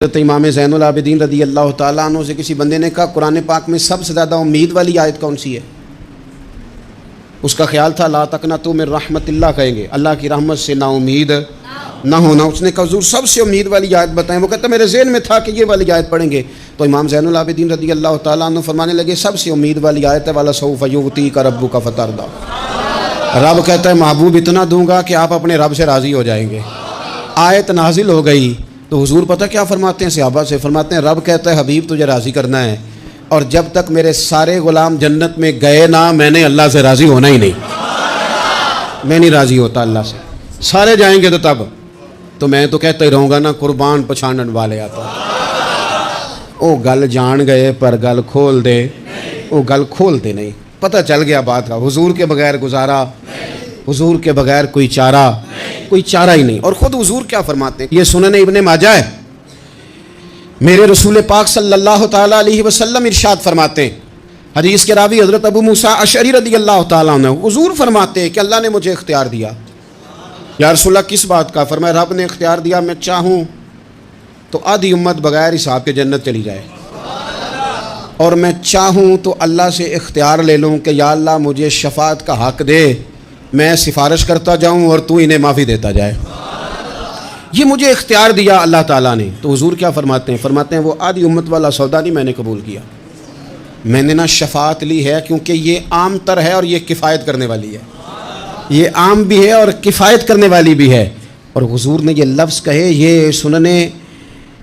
امام زین العابدین رضی اللہ تعالیٰ عنہ سے کسی بندے نے کہا قرآن پاک میں سب سے زیادہ امید والی آیت کون سی ہے؟ اس کا خیال تھا لا تقنطوا من رحمت اللہ کہیں گے، اللہ کی رحمت سے نا امید نہ ہونا۔ اس نے کہا حضور سب سے امید والی آیت بتائیں۔ وہ کہتا میرے ذہن میں تھا کہ یہ والی آیت پڑھیں گے، تو امام زین العابدین رضی اللہ تعالیٰ عنہ فرمانے لگے سب سے امید والی آیت ہے وَلَسَوْفَ يُعْطِيكَ رَبُّكَ فَتَرْضَىٰ۔ رب کہتا ہے محبوب اتنا دوں گا کہ آپ اپنے رب سے راضی ہو جائیں گے۔ آیت نازل ہو گئی تو حضور پتہ کیا فرماتے ہیں صحابہ سے؟ فرماتے ہیں رب کہتا ہے حبیب تجھے راضی کرنا ہے، اور جب تک میرے سارے غلام جنت میں گئے نہ میں نے اللہ سے راضی ہونا ہی نہیں۔ میں نہیں راضی ہوتا اللہ سے، سارے جائیں گے تو تب تو میں تو کہتا ہی رہوں گا نا قربان پچھانن والے آتا۔ او گل جان گئے پر گل کھول دے، او گل کھولتے نہیں۔ پتہ چل گیا بات کا، حضور کے بغیر گزارا، حضور کے بغیر کوئی چارہ ہی نہیں۔ اور خود حضور کیا فرماتے ہیں؟ یہ سنن ابن ماجہ ہے، میرے رسول پاک صلی اللہ تعالیٰ علیہ وسلم ارشاد فرماتے ہیں، حدیث کے راوی حضرت ابو موسیٰ اشعری رضی اللہ تعالیٰ عنہ، حضور فرماتے ہیں کہ اللہ نے مجھے اختیار دیا۔ یا رسول اللہ کس بات کا؟ فرمایا رب نے اختیار دیا میں چاہوں تو آدھی امت بغیر حساب کے جنت چلی جائے، اور میں چاہوں تو اللہ سے اختیار لے لوں کہ یا اللہ مجھے شفاعت کا حق دے، میں سفارش کرتا جاؤں اور تو انہیں معافی دیتا جائے۔ یہ مجھے اختیار دیا اللہ تعالیٰ نے۔ تو حضور کیا فرماتے ہیں؟ فرماتے ہیں وہ آدھی امت والا سودا نہیں میں نے قبول کیا، میں نے نہ شفاعت لی ہے، کیونکہ یہ عام تر ہے اور یہ کفایت کرنے والی ہے، یہ عام بھی ہے اور کفایت کرنے والی بھی ہے۔ اور حضور نے یہ لفظ کہے، یہ سنن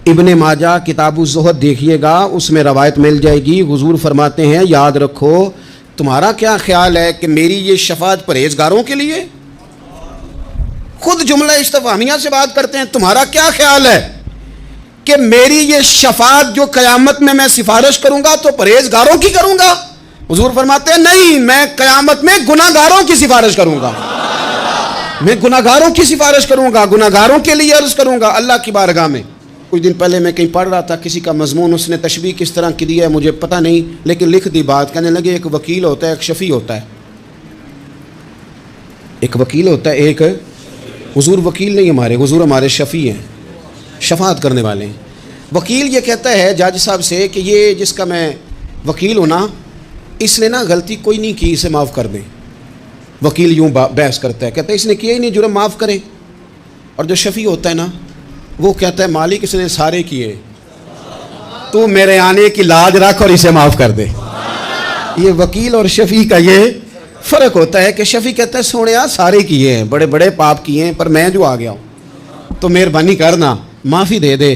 ابن ماجہ کتاب الزہد دیکھیے گا، اس میں روایت مل جائے گی۔ حضور فرماتے ہیں یاد رکھو تمہارا کیا خیال ہے کہ میری یہ شفاعت پرہیزگاروں کے لیے؟ خود جملہ استفہامیہ سے بات کرتے ہیں، تمہارا کیا خیال ہے کہ میری یہ شفاعت جو قیامت میں میں سفارش کروں گا تو پرہیزگاروں کی کروں گا؟ حضور فرماتے ہیں نہیں، میں قیامت میں گناہگاروں کی سفارش کروں گا، میں گناہگاروں کی سفارش کروں گا، گناہگاروں کے لیے عرض کروں گا اللہ کی بارگاہ میں۔ کچھ دن پہلے میں کہیں پڑھ رہا تھا کسی کا مضمون، اس نے تشبیہ کس طرح کی دی ہے مجھے پتہ نہیں، لیکن لکھ دی بات، کہنے لگے ایک وکیل ہوتا ہے ایک شفیع ہوتا ہے، ایک وکیل ہوتا ہے ایک، حضور وکیل نہیں ہمارے، حضور ہمارے شفیع ہیں، شفاعت کرنے والے ہیں۔ وکیل یہ کہتا ہے جج صاحب سے کہ یہ جس کا میں وکیل ہوں نا اس نے نا غلطی کوئی نہیں کی، اسے معاف کر دیں۔ وکیل یوں بحث کرتا ہے، کہتا ہے اس نے کیا ہی نہیں، جرم معاف کریں۔ اور جو شفیع ہوتا ہے نا وہ کہتا ہے مالک اس نے سارے کیے، تو میرے آنے کی لاج رکھ اور اسے معاف کر دے۔ یہ وکیل اور شفیع کا یہ فرق ہوتا ہے کہ شفیع کہتا ہے سونیا سارے کیے ہیں، بڑے بڑے پاپ کیے ہیں، پر میں جو آ گیا ہوں تو مہربانی کرنا معافی دے دے۔